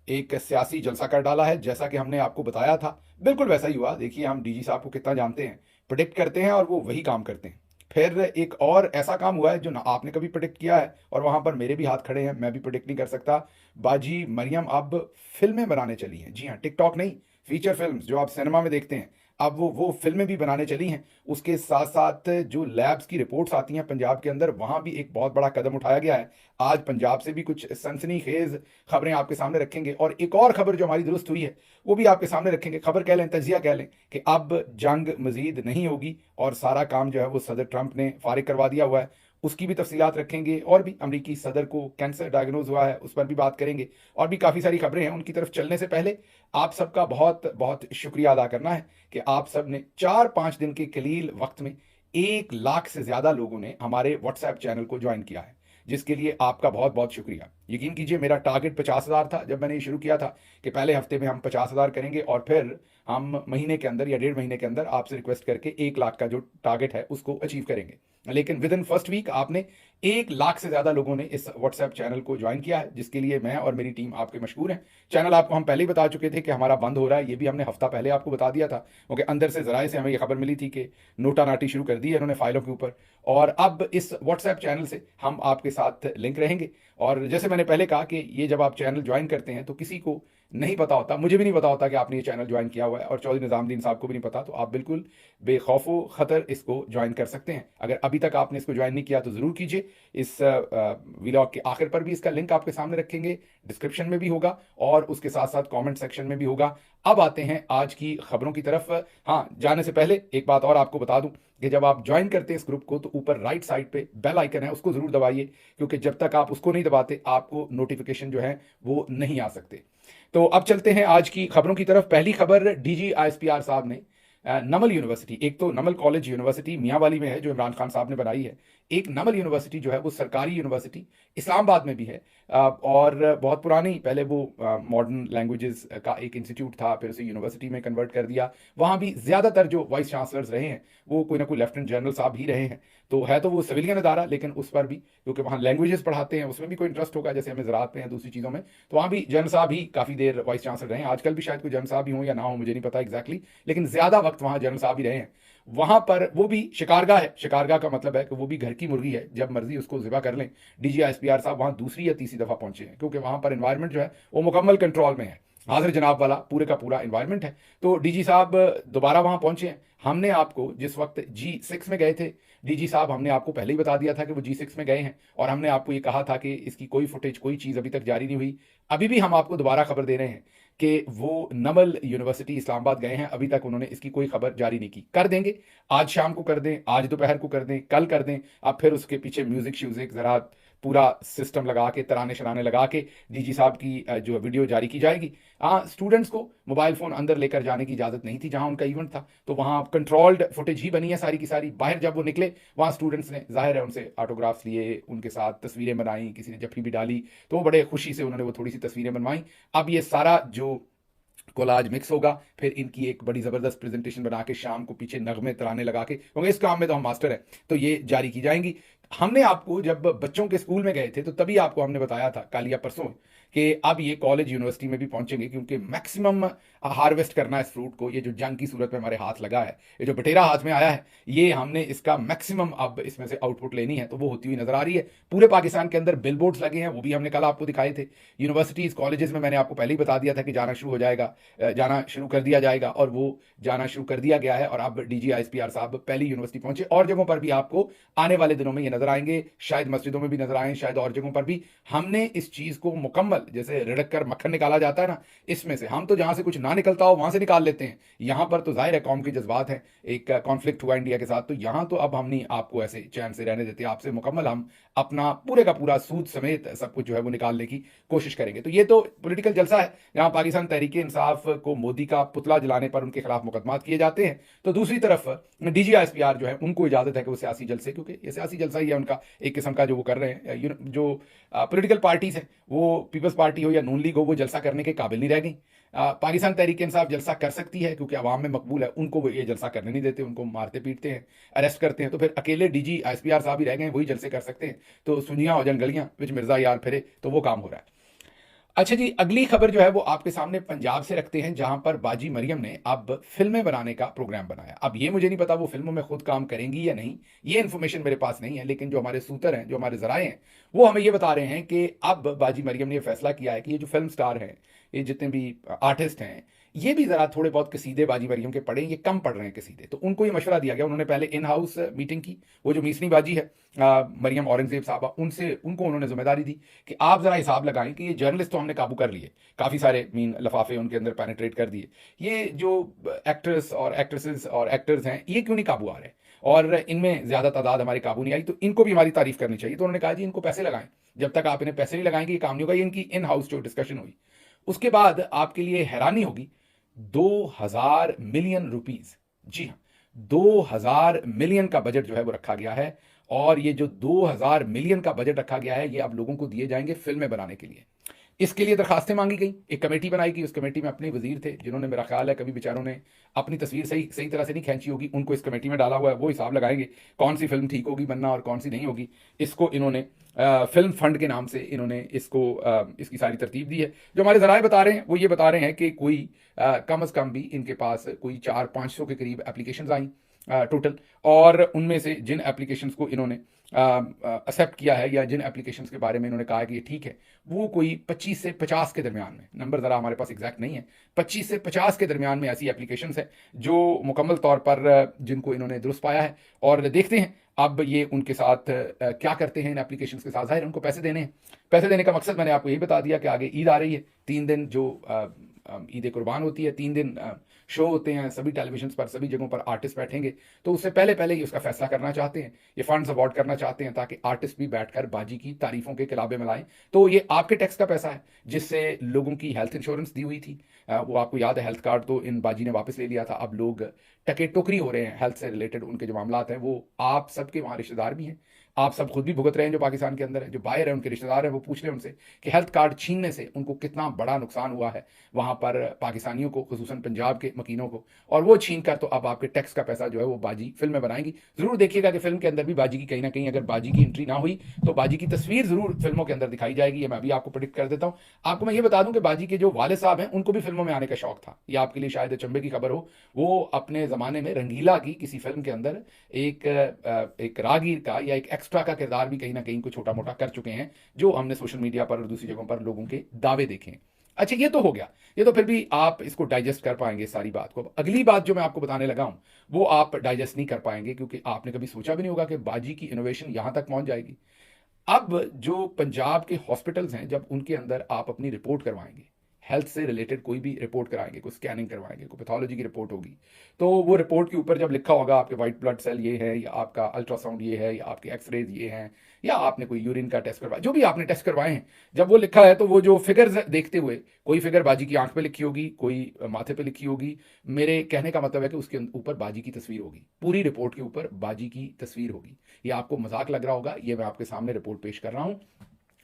एक सियासी जलसा कर डाला है, जैसा कि हमने आपको बताया था, बिल्कुल वैसा ही हुआ। देखिए, हम डीजी साहब को कितना जानते हैं, प्रिडिक्ट करते हैं और वो वही काम करते हैं। फिर एक और ऐसा काम हुआ है जो ना आपने कभी प्रिडिक्ट किया है, और वहां पर मेरे भी हाथ खड़े हैं, मैं भी प्रिडिक्ट नहीं कर सकता। बाजी मरियम अब फिल्में बनाने चली हैं। जी हाँ, टिकटॉक नहीं, फीचर फिल्म्स जो आप सिनेमा में देखते हैं, अब वो फिल्में भी बनाने चली हैं। उसके साथ साथ जो लैब्स की रिपोर्ट्स आती हैं पंजाब के अंदर, वहां भी एक बहुत बड़ा कदम उठाया गया है। आज पंजाब से भी कुछ सनसनीखेज खबरें आपके सामने रखेंगे, और एक और खबर जो हमारी दुरुस्त हुई है वो भी आपके सामने रखेंगे। खबर कह लें, तजिया कह लें, कि अब जंग मजीद नहीं होगी और सारा काम जो है वो सदर ट्रंप ने फारिग करवा दिया हुआ है। उसकी भी तफसीलात रखेंगे, और भी अमरीकी सदर को कैंसर डायग्नोज हुआ है, उस पर भी बात करेंगे। और भी काफ़ी सारी खबरें हैं, उनकी तरफ चलने से पहले आप सबका बहुत बहुत शुक्रिया अदा करना है कि आप सब ने 4-5 दिन के कलील वक्त में 1 लाख से ज़्यादा लोगों ने हमारे व्हाट्सएप चैनल को ज्वाइन किया है, जिसके लिए आपका बहुत बहुत शुक्रिया। यकीन कीजिए, मेरा टारगेट 50,000 था जब मैंने ये शुरू किया था, कि पहले हफ्ते में हम 50,000 करेंगे और फिर हम महीने के अंदर या 1.5 महीने के अंदर आपसे रिक्वेस्ट करके 1 लाख का जो टारगेट है उसको अचीव करेंगे। लेकिन विद इन फर्स्ट वीक आपने 1 लाख से ज्यादा लोगों ने इस व्हाट्सएप चैनल को ज्वाइन किया है, जिसके लिए मैं और मेरी टीम आपके मशहूर हैं। चैनल आपको हम पहले ही बता चुके थे कि हमारा बंद हो रहा है, ये भी हमने हफ्ता पहले आपको बता दिया था, क्योंकि अंदर से जराए से हमें ये खबर मिली थी कि नोटा नाटी शुरू कर दी है इन्होंने फाइलों के ऊपर। और अब इस व्हाट्सएप चैनल से हम आपके साथ लिंक रहेंगे। और जैसे मैंने पहले कहा कि ये जब आप चैनल ज्वाइन करते हैं तो किसी को नहीं पता होता, मुझे भी नहीं पता होता कि आपने ये चैनल ज्वाइन किया हुआ है, और चौधरी निजामुद्दीन साहब को भी नहीं पता, तो आप बिल्कुल बेखौफो खतर इसको ज्वाइन कर सकते हैं। अगर अभी तक आपने इसको ज्वाइन नहीं किया तो जरूर कीजिए। इस व्लॉग के आखिर पर भी इसका लिंक आपके सामने रखेंगे, डिस्क्रिप्शन में भी होगा और उसके साथ साथ कमेंट सेक्शन में भी होगा। अब आते हैं आज की खबरों की तरफ। हाँ, जाने से पहले एक बात और आपको बता दूं कि जब आप ज्वाइन करते हैं इस ग्रुप को, तो ऊपर राइट साइड पे बेल आइकन है, उसको जरूर दबाइए, क्योंकि जब तक आप उसको नहीं दबाते आपको नोटिफिकेशन जो है वो नहीं आ सकते। तो अब चलते हैं आज की खबरों की तरफ। पहली खबर, डीजी आईएसपीआर साहब ने नमल यूनिवर्सिटी, एक तो नमल कॉलेज यूनिवर्सिटी मियांवाली में है जो इमरान खान साहब ने बनाई है, एक नमल यूनिवर्सिटी जो है वो सरकारी यूनिवर्सिटी इस्लामाबाद में भी है। और बहुत पुरानी, पहले वो मॉडर्न लैंग्वेजेस का एक इंस्टीट्यूट था, फिर उसे यूनिवर्सिटी में कन्वर्ट कर दिया। वहाँ भी ज़्यादातर जो वाइस चांसलर्स रहे हैं वो कोई ना कोई लेफ्टिनेंट जनरल साहब ही रहे हैं। तो है तो वो सिविलियन अदारा, लेकिन उस पर भी क्योंकि वहाँ लैंग्वेजेस पढ़ाते हैं उसमें भी कोई इंटरेस्ट होगा, जैसे हमें ज़राअत में है, दूसरी चीज़ों में, तो वहाँ भी जनरल साहब ही काफ़ी देर वाइस चांसलर रहे हैं। आजकल भी शायद कोई जनरल साहब ही हो या ना हो, मुझे नहीं पता एग्जैक्टली, लेकिन ज़्यादा वक्त वहाँ जनरल साहब ही रहे हैं। वहां पर वो भी शिकारगाह है, शिकारगाह का मतलब है कि वो भी घर की मुर्गी है, जब मर्जी उसको ज़िबा कर लें। डीजी एसपीआर साहब वहां दूसरी या तीसरी दफा पहुंचे हैं, क्योंकि वहां पर एनवायरनमेंट जो है वो मुकम्मल कंट्रोल में है, हाजिर जनाब वाला पूरे का पूरा एनवायरनमेंट है। तो डीजी साहब दोबारा वहां पहुंचे हैं। हमने आपको जिस वक्त G6 में गए थे, डीजी साहब हमने आपको पहले ही बता दिया था कि वो G6 में गए हैं, और हमने आपको ये कहा था कि इसकी कोई फुटेज, कोई चीज़ अभी तक जारी नहीं हुई। अभी भी हम आपको दोबारा खबर दे रहे हैं कि वो नमल यूनिवर्सिटी इस्लामाबाद गए हैं, अभी तक उन्होंने इसकी कोई खबर जारी नहीं की। कर देंगे, आज शाम को कर दें, आज दोपहर को कर दें, कल कर दें। अब फिर उसके पीछे म्यूजिक श्यूजिक जरा पूरा सिस्टम लगा के, तराने शराने लगा के डीजी साहब की जो वीडियो जारी की जाएगी। हाँ, स्टूडेंट्स को मोबाइल फोन अंदर लेकर जाने की इजाजत नहीं थी जहां उनका इवेंट था, तो वहां कंट्रोल्ड फुटेज ही बनी है सारी की सारी। बाहर जब वो निकले, वहां स्टूडेंट्स ने जाहिर है उनसे ऑटोग्राफ्स लिए, उनके साथ तस्वीरें बनाई, किसी ने जफ्फी भी डाली, तो वो बड़े खुशी से उन्होंने वो थोड़ी सी तस्वीरें बनवाई। अब ये सारा जो कोलाज मिक्स होगा, फिर इनकी एक बड़ी जबरदस्त प्रेजेंटेशन बना के शाम को पीछे नगमे तराने लगा के, क्योंकि इस काम में तो हम मास्टर है, तो ये जारी की जाएंगी। हमने आपको जब बच्चों के स्कूल में गए थे तो तभी आपको हमने बताया था, कल या परसों, कि अब ये कॉलेज यूनिवर्सिटी में भी पहुंचेंगे, क्योंकि मैक्सिमम हार्वेस्ट करना है इस फ्रूट को। ये जो जंग की सूरत में हमारे हाथ लगा है, ये जो बटेरा हाथ में आया है, ये हमने इसका मैक्सिमम अब इसमें से आउटपुट लेनी है, तो वो होती हुई नजर आ रही है। पूरे पाकिस्तान के अंदर बिल बोर्ड्स लगे हैं, वो भी हमने कल आपको दिखाए थे। यूनिवर्सिटीज कॉलेजेस में मैंने आपको पहले ही बता दिया था कि जाना शुरू हो जाएगा, जाना शुरू कर दिया जाएगा, और वो जाना शुरू कर दिया गया है। और अब डीजी आईएसपीआर साहब पहली यूनिवर्सिटी पहुंचे, और जगहों पर भी आपको आने वाले दिनों में ये नजर आएंगे, शायद मस्जिदों में भी नजर आए, शायद और जगहों पर भी। हमने इस चीज को मुकम्मल, जैसे रिड़क कर मक्खन निकाला जाता है ना, इसमें से हम तो जहां से कुछ ना निकलता हो वहां से निकाल लेते हैं। यहां पर तो जाहिर है कौम के जज्बात हैं, एक कॉन्फ्लिक्ट हुआ इंडिया के साथ, तो यहां तो अब हम नहीं आपको ऐसे चैन से रहने देते, आपसे मुकम्मल हम अपना पूरे का पूरा सूद समेत सब कुछ जो है वो निकालने की कोशिश करेंगे। तो ये तो पॉलिटिकल जलसा है जहां पाकिस्तान तहरीक इंसाफ को मोदी का पुतला जलाने पर उनके खिलाफ मुकदमात किए जाते हैं, तो दूसरी तरफ डीजी आईएसपीआर जो है उनको इजाजत है कि वो सियासी जलसे, क्योंकि ये सियासी जलसा ही है उनका एक किस्म का जो वो कर रहे हैं। जो पॉलिटिकल पार्टीज हैं, वो पीपल्स पार्टी हो या नून लीग हो, वो जलसा करने के काबिल नहीं रह गई। पाकिस्तान तहरीक इंसाफ जलसा कर सकती है क्योंकि अवाम में मकबूल है, उनको वो ये जलसा करने नहीं देते, उनको मारते पीटते हैं, अरेस्ट करते हैं। तो फिर अकेले डीजी आईएसपीआर साहब ही रह गए, वही जलसे कर सकते हैं। तो सुनिया हो जान गलियां विच मिर्जा यार फिरे, तो वो काम हो रहा है। अच्छा जी, अगली खबर जो है वो आपके सामने पंजाब से रखते हैं, जहां पर बाजी मरियम ने अब फिल्में बनाने का प्रोग्राम बनाया। अब ये मुझे नहीं पता वो फिल्मों में खुद काम करेंगी या नहीं, ये इन्फॉर्मेशन मेरे पास नहीं है, लेकिन जो हमारे सूत्र हैं, जो हमारे जराए हैं, वो हमें ये बता रहे हैं कि अब बाजी मरियम ने ये फैसला किया है कि ये जो फिल्म स्टार हैं, ये जितने भी आर्टिस्ट हैं, ये भी जरा थोड़े बहुत कसीदे बाजी मरियम के पढ़े, ये कम पढ़ रहे हैं कसीदे। तो उनको ये मशवरा दिया गया, उन्होंने पहले इन हाउस मीटिंग की, वो जो मीसनी बाजी है मरियम औरंगजेब साहबा, उनसे उनको उन्होंने जिम्मेदारी दी कि आप जरा हिसाब लगाएं कि ये जर्नलिस्ट तो हमने काबू कर लिए, काफ़ी सारे मीन लफाफे उनके अंदर पेनिट्रेट कर दिए, ये जो एक्ट्रेस और एक्ट्रेसेस और एक्टर्स हैं, ये क्यों नहीं काबू आ रहे, और इनमें ज़्यादा तादाद हमारे काबू नहीं आई, तो इनको भी हमारी तारीफ करनी चाहिए। तो उन्होंने कहा जी इनको पैसे लगाएं, जब तक आप इन्हें पैसे नहीं लगाएंगे ये काम नहीं होगा। ये इनकी इन हाउस जो डिस्कशन हुई, उसके बाद आपके लिए हैरानी होगी, 2000 मिलियन रुपीज, जी हाँ, 2000 मिलियन का बजट जो है वो रखा गया है। और ये जो 2000 मिलियन का बजट रखा गया है, ये अब लोगों को दिए जाएंगे फिल्में बनाने के लिए। इसके लिए दरखास्तें मांगी गई, एक कमेटी बनाई गई, उस कमेटी में अपने वजीर थे, जिन्होंने मेरा ख्याल है कभी बेचारों ने अपनी तस्वीर सही सही तरह से नहीं खींची होगी, उनको इस कमेटी में डाला हुआ है, वो हिसाब लगाएंगे कौन सी फिल्म ठीक होगी बनना और कौन सी नहीं होगी। इसको इन्होंने फिल्म फंड के नाम से इन्होंने इसको इसकी सारी तरतीब दी है। जो हमारे जराए बता रहे हैं वो ये बता रहे हैं कि कोई कम अज़ कम भी इनके पास कोई 400-500 के करीब एप्लीकेशंस आई टोटल, और उनमें से जिन एप्लीकेशंस को इन्होंने एक्सेप्ट किया है या जिन एप्लीकेशंस के बारे में इन्होंने कहा है कि ये ठीक है, वो कोई 25 से 50 के दरमियान में, नंबर ज़रा हमारे पास एग्जैक्ट नहीं है, 25 से 50 के दरमियान में ऐसी एप्लीकेशंस हैं जो मुकम्मल तौर पर जिनको इन्होंने दुरुस्त पाया है। और देखते हैं अब ये उनके साथ क्या करते हैं इन एप्लीकेशंस के साथ। जाहिर उनको पैसे देने हैं, पैसे देने का मकसद मैंने आपको यही बता दिया कि आगे ईद आ रही है, 3 दिन जो ईद कुर्बान होती है, 3 दिन शो होते हैं सभी टेलीविजन पर, सभी जगहों पर आर्टिस्ट बैठेंगे, तो उससे पहले पहले ही उसका फैसला करना चाहते हैं, ये फंड्स अवार्ड करना चाहते हैं ताकि आर्टिस्ट भी बैठकर बाजी की तारीफों के किलाबे मिलाएं। तो ये आपके टैक्स का पैसा है जिससे लोगों की हेल्थ इंश्योरेंस दी हुई थी, वो आपको याद है, हेल्थ कार्ड तो इन बाजी ने वापस ले लिया था। अब लोग टके टोकरी हो रहे हैं हेल्थ से रिलेटेड, उनके जो मामला हैं वो आप सबके वहाँ रिश्तेदार भी हैं, आप सब खुद भी भुगत रहे हैं, जो पाकिस्तान के अंदर है, जो बाहर है उनके रिश्तेदार हैं, वो पूछ रहे हैं उनसे कि हेल्थ कार्ड छीनने से उनको कितना बड़ा नुकसान हुआ है वहाँ पर पाकिस्तानियों को, खुसूसन पंजाब के मकीनों को, और वो छीन कर तो अब आपके टैक्स का पैसा जो है वो बाजी फिल्में बनाएंगी। जरूर देखिएगा कि फिल्म के अंदर भी बाजी की कहीं ना कहीं अगर बाजी की एंट्री ना हुई तो बाजी की तस्वीर जरूर फिल्मों के अंदर दिखाई जाएगी, ये मैं अभी आपको प्रेडिक्ट कर देता हूँ। आपको मैं ये बता दूं कि बाजी के जो वालिद साहब हैं उनको भी फिल्मों में आने का शौक था, ये आपके लिए शायद चंबे की खबर हो। वो अपने ज़माने में रंगीला की किसी फिल्म के अंदर एक रागीर का या एक एक्स्ट्रा का किरदार भी कहीं ना कहीं को छोटा मोटा कर चुके हैं, जो हमने सोशल मीडिया पर और दूसरी जगहों पर लोगों के दावे देखे हैं। अच्छा, ये तो हो गया, ये तो फिर भी आप इसको डाइजेस्ट कर पाएंगे सारी बात को। अगली बात जो मैं आपको बताने लगा हूं वो आप डाइजेस्ट नहीं कर पाएंगे, क्योंकि आपने कभी सोचा भी नहीं होगा कि बाजी की इनोवेशन यहां तक पहुंच जाएगी। अब जो पंजाब के हॉस्पिटल्स हैं, जब उनके अंदर आप अपनी रिपोर्ट करवाएंगे, हेल्थ से रिलेटेड कोई भी रिपोर्ट कराएंगे, कोई स्कैनिंग करवाएंगे, कोई पैथोलॉजी की रिपोर्ट होगी, तो वो रिपोर्ट के ऊपर जब लिखा होगा आपके वाइट ब्लड सेल ये है, या आपका अल्ट्रासाउंड ये है, या आपके एक्सरेज ये हैं, या आपने कोई यूरिन का टेस्ट करवाया, जो भी आपने टेस्ट करवाए हैं, जब वो लिखा है तो वो जो फिगर्स देखते हुए, कोई फिगर बाजी की आंख पे लिखी होगी, कोई माथे पे लिखी होगी, मेरे कहने का मतलब है कि उसके ऊपर बाजी की तस्वीर होगी, पूरी रिपोर्ट के ऊपर बाजी की तस्वीर होगी। ये आपको मजाक लग रहा होगा, ये मैं आपके सामने रिपोर्ट पेश कर रहा हूँ,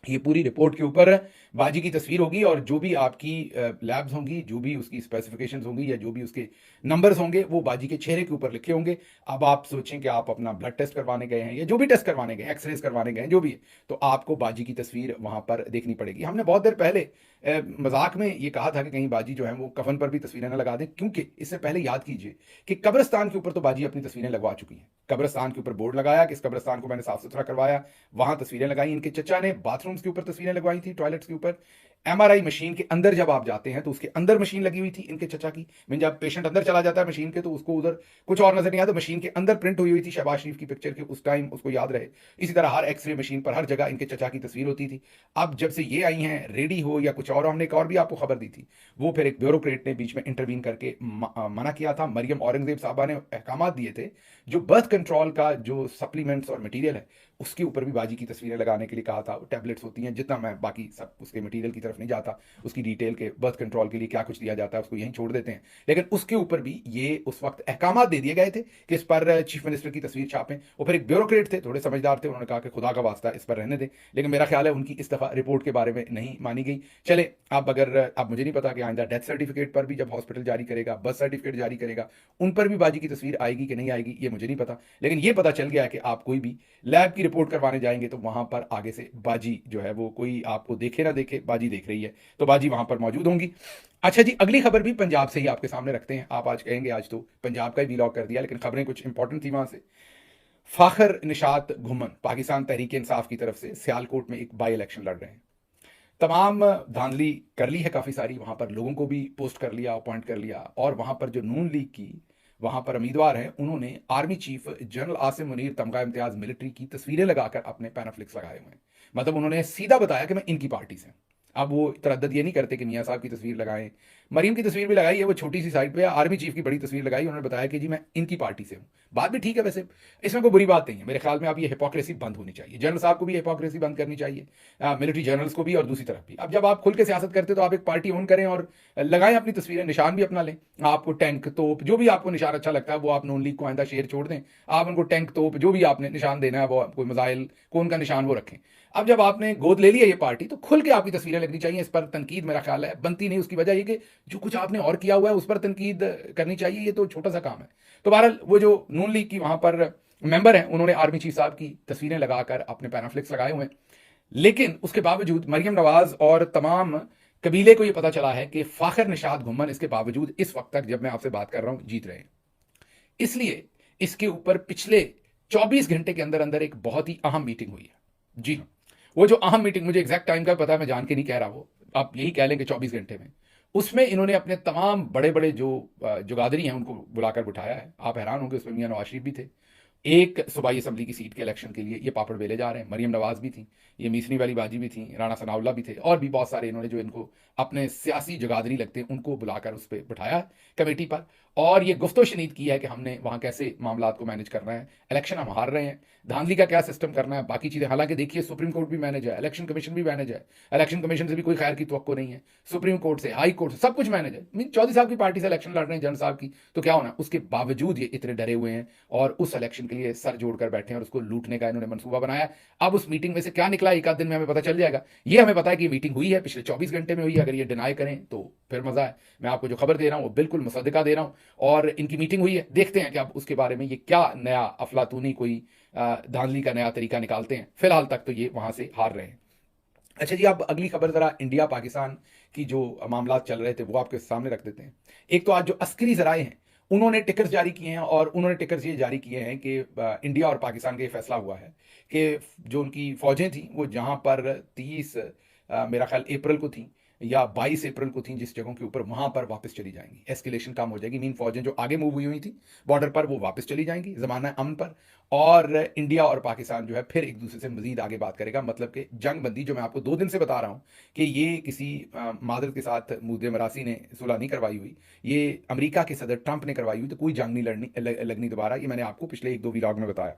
ये पूरी रिपोर्ट के ऊपर बाजी की तस्वीर होगी, और जो भी आपकी लैब्स होंगी, जो भी उसकी स्पेसिफिकेशंस होंगी, या जो भी उसके नंबर्स होंगे, वो बाजी के चेहरे के ऊपर लिखे होंगे। अब आप सोचें कि आप अपना ब्लड टेस्ट करवाने गए हैं या जो भी टेस्ट करवाने गए, एक्सरेज करवाने गए, जो भी है, तो आपको बाजी की तस्वीर वहां पर देखनी पड़ेगी। हमने बहुत देर पहले मजाक में ये कहा था कि कहीं बाजी जो है वो कफन पर भी तस्वीरें न लगा दें, क्योंकि इससे पहले याद कीजिए कि कब्रिस्तान के ऊपर तो बाजी अपनी तस्वीरें लगवा चुकी हैं। कब्रिस्तान के ऊपर बोर्ड लगाया कि इस कब्रिस्तान को मैंने साफ सुथरा करवाया, वहां तस्वीरें लगाई। इनके चचा ने बाथरूम्स के ऊपर तस्वीरें लगवाई थी, टॉयलेट्स के ऊपर। एमआरआई मशीन के अंदर जब आप जाते हैं तो उसके अंदर मशीन लगी हुई थी इनके चचा की, मीन जब पेशेंट अंदर चला जाता है मशीन के तो उसको उधर कुछ और नजर नहीं आता, तो मशीन के अंदर प्रिंट हुई हुई थी शहबाज शरीफ की पिक्चर के, उस टाइम उसको याद रहे। इसी तरह हर एक्सरे मशीन पर हर जगह इनके चचा की तस्वीर होती थी। अब जब से ये आई हैं, रेडी हो या कुछ और, हमने एक और भी आपको खबर दी थी, वो फिर एक ब्यूरोक्रेट ने बीच में इंटरवीन करके मना किया था। मरियम औरंगजेब साहबा ने अहकाम दिए थे, जो बर्थ कंट्रोल का जो सप्लीमेंट्स और मटीरियल है उसके ऊपर भी बाजी की तस्वीरें लगाने के लिए कहा था। टैबलेट्स होती हैं, जितना मैं बाकी सब उसके मटीरियल की तरफ नहीं जाता, उसकी डिटेल के बर्थ कंट्रोल के लिए क्या कुछ दिया जाता है उसको यहीं छोड़ देते हैं, लेकिन उसके ऊपर भी ये उस वक्त अहकाम दे दिए गए थे कि इस पर चीफ मिनिस्टर की तस्वीर छापें। वो फिर एक ब्यूरोक्रेट थे, थोड़े समझदार थे, उन्होंने कहा कि खुदा का वास्ता इस पर रहने दें, लेकिन मेरा ख्याल है उनकी इस दफा रिपोर्ट के बारे में नहीं मानी गई। चले, अब मुझे नहीं पता कि आइंदा डेथ सर्टिफिकेट पर भी जब हॉस्पिटल जारी करेगा, बर्थ सर्टिफिकेट जारी करेगा, उन पर भी बाजी की तस्वीर आएगी कि नहीं आएगी, ये मुझे नहीं पता, लेकिन ये पता चल गया है कि आप कोई भी लैब की रिपोर्ट करवाने जाएंगे तो वहां पर आगे से बाजी जो है वो कोई आपको देखे ना देखे, बाजी देख रही है, तो बाजी वहां पर मौजूद होंगी। अच्छा जी, अगली खबर भी पंजाब से ही आपके सामने रखते हैं। आप आज कहेंगे आज तो पंजाब का ही वीलॉग कर दिया, लेकिन खबरें कुछ इंपॉर्टेंट थी वहां से। फाखर निशात घुमन पाकिस्तान तहरीक इंसाफ की तरफ से सियालकोट में एक बाई इलेक्शन लड़ रहे हैं। तमाम धांधली कर ली है काफ़ी सारी, वहाँ पर लोगों को भी पोस्ट कर लिया, अपॉइंट कर लिया, और वहाँ पर जो नून लीग की वहाँ पर उम्मीदवार हैं, उन्होंने army chief general Asim Munir तमगा इम्तियाज़ मिलिट्री की तस्वीरें लगाकर अपने पैनाफ्लिक्स लगाए हुए हैं। मतलब उन्होंने सीधा बताया कि मैं इनकी पार्टी से हूं। अब वो तरद्दद ये नहीं करते कि मियाँ साहब की तस्वीर लगाएं, मरीम की तस्वीर भी लगाई है, वो छोटी सी साइड पे, आर्मी चीफ की बड़ी तस्वीर लगाई, उन्होंने बताया कि जी मैं इनकी पार्टी से हूं। बात भी ठीक है, वैसे इसमें कोई बुरी बात नहीं है। मेरे ख्याल में अब ये हिपोक्रेसी बंद होनी चाहिए, जनरल साहब को भी हिपोक्रेसी बंद करनी चाहिए, मिलिट्री जनरल्स को भी, और दूसरी तरफ भी। अब जब आप खुल के सियासत करते तो आप एक पार्टी ओन करें और लगाएं अपनी तस्वीरें, निशान भी अपना लें। आपको टैंक तोप जो भी आपको निशान अच्छा लगता है वो आप नून लीग को आइंदा शेर छोड़ दें, आप उनको टैंक तोप जो भी आपने निशान देना है, वो कोई मिसाइल कौन का निशान वो रखें। अब जब आपने गोद ले लिया ये पार्टी, तो खुल के आपकी तस्वीरें लगनी चाहिए। इस पर तनकीद मेरा ख्याल है बनती नहीं, उसकी वजह ये कि जो कुछ आपने और किया हुआ है उस पर तनकीद करनी चाहिए, ये तो छोटा सा काम है। तो बहरहाल वो जो नून लीग की वहां पर मेंबर हैं, उन्होंने आर्मी चीफ साहब की तस्वीरें लगाकर अपने पैनाफ्लिक्स लगाए हुए हैं। लेकिन उसके बावजूद मरियम नवाज और तमाम कबीले को यह पता चला है कि फाखर निशात घुमन इसके बावजूद इस वक्त तक जब मैं आपसे बात कर रहा हूं जीत रहे हैं। इसलिए इसके ऊपर पिछले 24 घंटे के अंदर अंदर एक बहुत ही अहम मीटिंग हुई है। जी हाँ, वो जो अहम मीटिंग, मुझे एग्जैक्ट टाइम का पता है, मैं जान के नहीं कह रहा, वो आप यही कह लें कि 24 घंटे में, उसमें इन्होंने अपने तमाम बड़े बड़े जो जुगादरी हैं उनको बुलाकर बिठाया है। आप हैरान होंगे, उसमें मियां नवाज शरीफ भी थे। एक सूबाई असम्बली की सीट के इलेक्शन के लिए ये पापड़ बेले जा रहे हैं। मरियम नवाज भी थी, ये मीसनी वाली बाजी भी थी, राणा सनाउल्ला भी थे, और भी बहुत सारे इन्होंने जो इनको अपने सियासी जगादरी लगते हैं उनको बुलाकर उस पर बिठाया कमेटी पर, और ये गुफ्तो शनीद की है कि हमने वहाँ कैसे मामला को मैनेज करना है, इलेक्शन हम हार रहे हैं, धांधली का क्या सिस्टम करना है, बाकी चीज़ें। हालांकि देखिए सुप्रीम कोर्ट भी मैनेज है, इलेक्शन कमीशन भी मैनेज है, इलेक्शन कमीशन से भी कोई खैर की तवक्को नहीं है, सुप्रीम कोर्ट से, हाई कोर्ट से, सब कुछ मैनेज है। मीन चौधरी साहब की पार्टी से इलेक्शन लड़ रहे हैं, जनरल साहब की, तो क्या होना। उसके बावजूद ये इतने डरे हुए हैं और उस इलेक्शन के लिए सर जोड़कर बैठे हैं, और उसको लूटने का इन्होंने मंसूबा बनाया। अब उस मीटिंग में से क्या निकला एक आध दिन में हमें पता चल जाएगा। ये हमें पता है कि मीटिंग हुई है, पिछले 24 घंटे में हुई है। अगर ये डिनाई करें तो फिर मजा है। मैं आपको जो खबर दे रहा हूं वो बिल्कुल मुसद्दिका दे रहा हूं, और इनकी मीटिंग हुई है। देखते हैं कि अब उसके बारे में ये क्या नया अफलातूनी कोई धांधली का नया तरीका निकालते हैं। फिलहाल तक तो ये वहां से हार रहे हैं। अच्छा जी, अब अगली खबर जरा इंडिया पाकिस्तान की जो मामला चल रहे थे वो आपके सामने रख देते हैं। एक तो आज जो अस्करी जराए हैं उन्होंने टिकर्स जारी किए हैं, और उन्होंने टिकर्स ये जारी किए हैं कि इंडिया और पाकिस्तान का ये फैसला हुआ है कि जो उनकी फौजें थी वो जहां पर 30 मेरा ख्याल अप्रैल को थी या 22 अप्रैल को थी, जिस जगहों के ऊपर, वहां पर वापस चली जाएंगी। एस्केलेशन कम हो जाएगी। मीन फौजें जो आगे मूव हुई थी बॉर्डर पर वो वापस चली जाएंगी जमाना अमन पर, और इंडिया और पाकिस्तान जो है फिर एक दूसरे से मजीद आगे बात करेगा। मतलब कि जंग बंदी जो मैं आपको 2 दिन से बता रहा हूं कि ये किसी मादरत के साथ मुद्दे मरासी ने सुलह नहीं करवाई हुई, ये अमेरिका के सदर ट्रंप ने करवाई हुई, तो कोई जंग नहीं लगनी दोबारा। ये मैंने आपको पिछले 1-2 वीलॉग में बताया।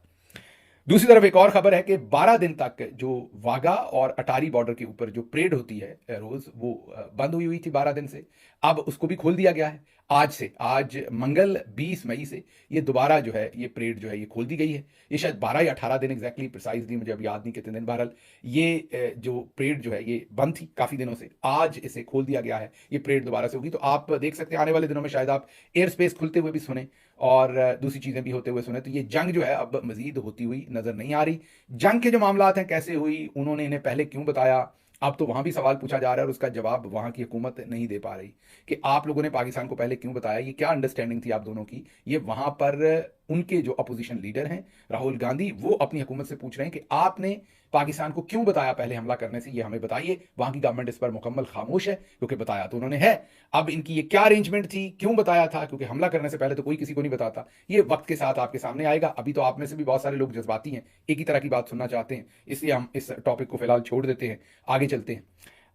दूसरी तरफ एक और खबर है कि 12 दिन तक जो वाघा और अटारी बॉर्डर के ऊपर जो परेड होती है रोज, वो बंद हुई थी 12 दिन से। अब उसको भी खोल दिया गया है आज से। आज मंगल 20 मई से ये दोबारा जो है ये परेड जो है ये खोल दी गई है। ये शायद 12 या 18 दिन एग्जैक्टली प्रिसाइजली मुझे अब याद नहीं कितने दिन। बहरहाल ये जो परेड जो है ये बंद थी काफी दिनों से, आज इसे खोल दिया गया है। ये परेड दोबारा से होगी, तो आप देख सकते हैं आने वाले दिनों में शायद आप एयर स्पेस खुलते हुए भी सुने और दूसरी चीजें भी होते हुए सुने। तो ये जंग जो है अब मजीद होती हुई नजर नहीं आ रही। जंग के जो मामला हैं कैसे हुई, उन्होंने इन्हें पहले क्यों बताया, अब तो वहां भी सवाल पूछा जा रहा है और उसका जवाब वहां की हुकूमत नहीं दे पा रही कि आप लोगों ने पाकिस्तान को पहले क्यों बताया, ये क्या अंडरस्टैंडिंग थी आप दोनों की। ये वहां पर उनके जो अपोजिशन लीडर हैं राहुल गांधी, वो अपनी हुकूमत से पूछ रहे हैं कि आपने पाकिस्तान को क्यों बताया पहले हमला करने से, ये हमें बताइए। वहां की गवर्नमेंट इस पर मुकम्मल खामोश है, क्योंकि बताया तो उन्होंने है। अब इनकी ये क्या अरेंजमेंट थी, क्यों बताया था, क्योंकि हमला करने से पहले तो कोई किसी को नहीं बताता। ये वक्त के साथ आपके सामने आएगा। अभी तो आप में से भी बहुत सारे लोग जज्बाती हैं, एक ही तरह की बात सुनना चाहते हैं, इसलिए हम इस टॉपिक को फिलहाल छोड़ देते हैं, आगे चलते हैं।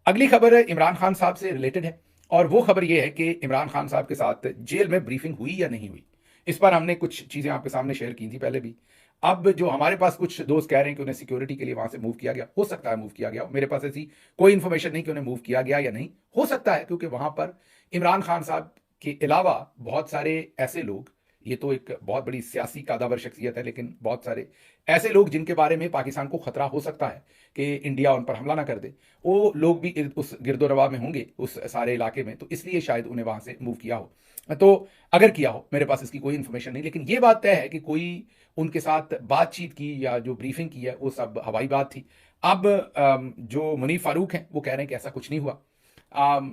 अगली खबर इमरान खान साहब से रिलेटेड है, और वो खबर ये है कि इमरान खान साहब के साथ जेल में ब्रीफिंग हुई या नहीं हुई। इस पर हमने कुछ चीजें आपके सामने शेयर की थी पहले भी। अब जो हमारे पास कुछ दोस्त कह रहे हैं कि उन्हें सिक्योरिटी के लिए वहां से मूव किया गया, हो सकता है मूव किया गया। मेरे पास ऐसी कोई इंफॉर्मेशन नहीं कि उन्हें मूव किया गया या नहीं, हो सकता है, क्योंकि वहां पर इमरान खान साहब के अलावा बहुत सारे ऐसे लोग ये तो एक बहुत बड़ी सियासी कादावर शख्सियत है, लेकिन बहुत सारे ऐसे लोग जिनके बारे में पाकिस्तान को खतरा हो सकता है कि इंडिया उन पर हमला ना कर दे, वो लोग भी उस गिरदोरवा में होंगे उस सारे इलाके में, तो इसलिए शायद उन्हें वहां से मूव किया हो। तो अगर किया हो, मेरे पास इसकी कोई इन्फॉर्मेशन नहीं, लेकिन ये बात तय है कि कोई उनके साथ बातचीत की या जो ब्रीफिंग की है वो सब हवाई बात थी। अब जो मुनीफ फारूक हैं वो कह रहे हैं कि ऐसा कुछ नहीं हुआ।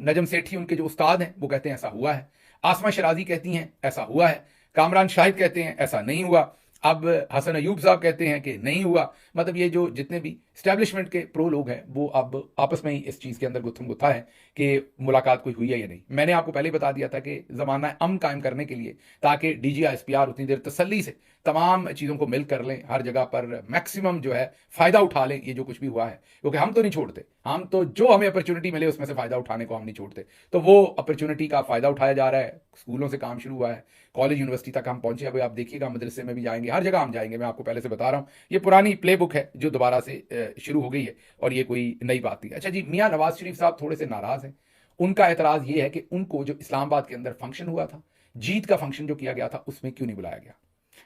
नजम सेठी उनके जो उस्ताद हैं वो कहते हैं ऐसा हुआ है। आसमा शराजी कहती हैं ऐसा हुआ है। कामरान शाहिद कहते हैं ऐसा नहीं हुआ। अब हसन अयूब साहब कहते हैं कि नहीं हुआ। मतलब ये जो जितने भी स्टैब्लिशमेंट के प्रो लोग हैं वो अब आपस में ही इस चीज़ के अंदर गुत्थम गुत्था है कि मुलाकात कोई हुई है या नहीं। मैंने आपको पहले बता दिया था कि ज़माना अमन कायम करने के लिए, ताकि DGI-SPR उतनी देर तसल्ली से तमाम चीज़ों को मिल कर लें, हर जगह पर मैक्सिमम जो है फ़ायदा उठा लें ये जो कुछ भी हुआ है, क्योंकि हम तो नहीं छोड़ते। हम तो जो हमें अपॉर्चुनिटी मिले उसमें से फ़ायदा उठाने को हम नहीं छोड़ते। तो वो अपॉर्चुनिटी का फ़ायदा उठाया जा रहा है। स्कूलों से काम शुरू हुआ है, कॉलेज यूनिवर्सिटी तक हम पहुंचे। अभी आप देखिएगा, मदरसे में भी जाएंगे, हर जगह हम जाएंगे। मैं आपको पहले से बता रहा हूँ, ये पुरानी प्ले बुक है जो दोबारा से शुरू हो गई है और ये कोई नई बात नहीं। अच्छा जी, मियाँ नवाज शरीफ साहब थोड़े से नाराज हैं। उनका एतराज ये है कि उनको जो इस्लामाबाद के अंदर फंक्शन हुआ था, जीत का फंक्शन जो किया गया था, उसमें क्यों नहीं बुलाया गया।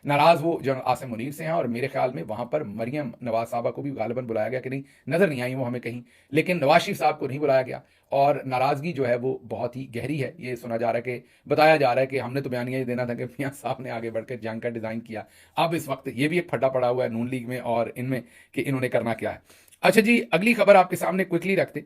नाराज वो जनरल आसिम मुनीर से हैं और मेरे ख्याल में वहां पर मरियम नवाज साहबा को भी गालिबन बुलाया गया कि नहीं, नजर नहीं आई वो हमें कहीं, लेकिन नवाज शरीफ साहब को नहीं बुलाया गया। और नाराजगी जो है वो बहुत ही गहरी है। ये सुना जा रहा है कि बताया जा रहा है कि हमने तो बयानिया ये देना था कि मियाँ साहब ने आगे बढ़कर जंग का डिजाइन किया। अब इस वक्त ये भी एक फड्डा पड़ा हुआ है नून लीग में और इनमें कि इन्होंने करना क्या है। अच्छा जी, अगली खबर आपके सामने क्विकली रखते।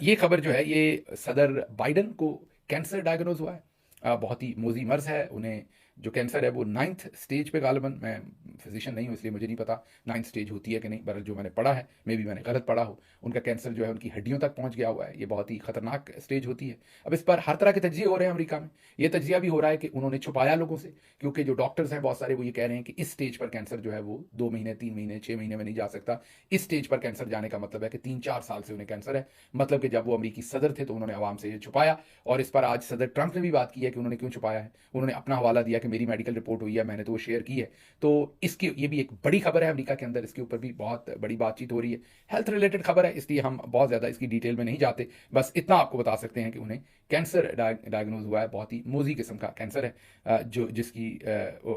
ये खबर जो है ये सदर बाइडन को कैंसर डायग्नोज हुआ है। बहुत ही मोजी मर्ज है उन्हें। जो कैंसर है वो 9th स्टेज पे गालिबन, मैं फिजिशियन नहीं हूँ इसलिए मुझे नहीं पता 9th स्टेज होती है कि नहीं, बहरहाल जो मैंने पढ़ा है, मे भी मैंने गलत पढ़ा हो। उनका कैंसर जो है उनकी हड्डियों तक पहुंच गया हुआ है। ये बहुत ही खतरनाक स्टेज होती है। अब इस पर हर तरह के तजिए हो रहे हैं अमेरिका में। ये तजिया भी हो रहा है कि उन्होंने छुपाया लोगों से, क्योंकि जो डॉक्टर्स हैं बहुत सारे वो ये कह रहे हैं कि इस स्टेज पर कैंसर जो है वो 2 महीने, 3 महीने, 6 महीने में नहीं जा सकता। इस स्टेज पर कैंसर जाने का मतलब है कि 3-4 साल से उन्हें कैंसर है। मतलब कि जब वो अमेरिकी सदर थे तो उन्होंने आवाम से ये छुपाया, और इस पर आज सदर ट्रंप ने भी बात की है कि उन्होंने क्यों छुपाया है। उन्होंने अपना हवाला दिया कि मेरी मेडिकल रिपोर्ट हुई है, मैंने तो वो शेयर की है। तो इसकी ये भी एक बड़ी खबर है अमेरिका के अंदर, इसके ऊपर भी बहुत बड़ी बातचीत हो रही है। हेल्थ रिलेटेड खबर है, इसलिए हम बहुत ज़्यादा इसकी डिटेल में नहीं जाते। बस इतना आपको बता सकते हैं कि उन्हें कैंसर डायग्नोज हुआ है। बहुत ही मोजी किस्म का कैंसर है जो जिसकी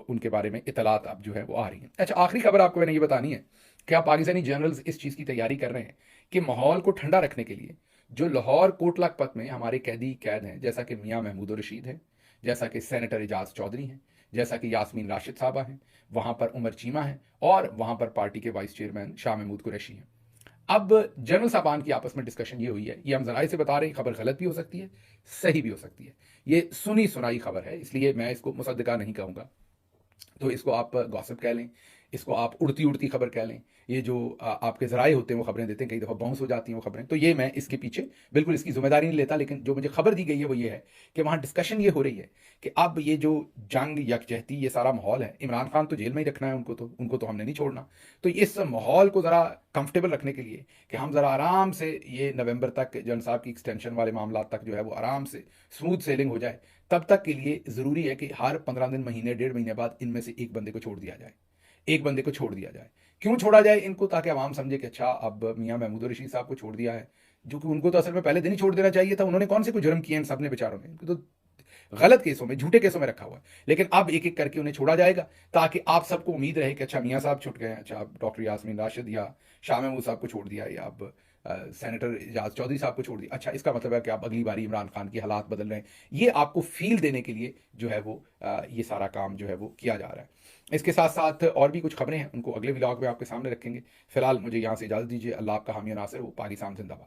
उनके बारे में इतलात अब जो है वो आ रही है। अच्छा, आखिरी खबर आपको मैंने ये बतानी है कि आप पाकिस्तानी जनरल्स इस चीज़ की तैयारी कर रहे हैं कि माहौल को ठंडा रखने के लिए जो लाहौर कोट लखपत में हमारे कैद हैं, जैसा कि मियाँ महमूद रशीद हैं, जैसा कि सेनेटर एजाज चौधरी हैं, जैसा कि यास्मीन राशिद साहबा हैं, वहाँ पर उमर चीमा हैं, और वहाँ पर पार्टी के वाइस चेयरमैन शाह महमूद कुरैशी हैं। अब जनरल साहबान की आपस में डिस्कशन ये हुई है, ये हम जराए से बता रहे हैं, खबर गलत भी हो सकती है, सही भी हो सकती है। ये सुनी सुनाई खबर है, इसलिए मैं इसको मुसद्दका नहीं कहूँगा। तो इसको आप गॉसिप कह लें, इसको आप उड़ती उड़ती खबर कह लें। ये जो आपके ज़राए होते हैं वो खबरें देते हैं, कई दफ़ा बाउंस हो जाती हैं वो खबरें। तो ये मैं इसके पीछे बिल्कुल इसकी जिम्मेदारी नहीं लेता, लेकिन जो मुझे खबर दी गई है वो ये है कि वहाँ डिस्कशन ये हो रही है कि अब ये जो जंग, यकजहती, ये सारा माहौल है, इमरान खान तो जेल में ही रखना है उनको तो हमने नहीं छोड़ना। तो इस माहौल को ज़रा कंफर्टेबल रखने के लिए कि हम ज़रा आराम से ये नवंबर तक जनरल साहब की एक्सटेंशन वाले मामला तक जो है वो आराम से स्मूथ सेलिंग हो जाए, तब तक के लिए ज़रूरी है कि हर 15 दिन, महीने, 1.5 महीने बाद इनमें से एक बंदे को छोड़ दिया जाए। एक बंदे को छोड़ दिया जाए। क्यों छोड़ा जाए इनको? ताकि आवाम समझे कि अच्छा अब मियाँ महमूद रशीद साहब को छोड़ दिया है, जो कि उनको तो असल में पहले दिन ही छोड़ देना चाहिए था। उन्होंने कौन से कोई जुर्म किए इन सब ने बेचारों ने? इनको तो गलत केसों में, झूठे केसों में रखा हुआ है। लेकिन अब एक एक करके उन्हें छोड़ा जाएगा ताकि आप सबको उम्मीद रहे कि अच्छा मियाँ साहब छुट गए हैं, अच्छा अब डॉक्टर यास्मीन राशिद या शाह महमूद साहब को छोड़ दिया, या अब सेनेटर एजाज चौधरी साहब को छोड़ दिया। अच्छा, इसका मतलब है कि आप अगली बारी इमरान खान की हालात बदल रहे हैं। ये आपको फील देने के लिए जो है वो ये सारा काम जो है वो किया जा रहा है। इसके साथ साथ और भी कुछ खबरें हैं, उनको अगले व्लॉग में आपके सामने रखेंगे। फिलहाल मुझे यहाँ से इजाज़त दीजिए। अल्लाह आपका हामी नासिर हो। पाकिस्तान जिंदाबाद।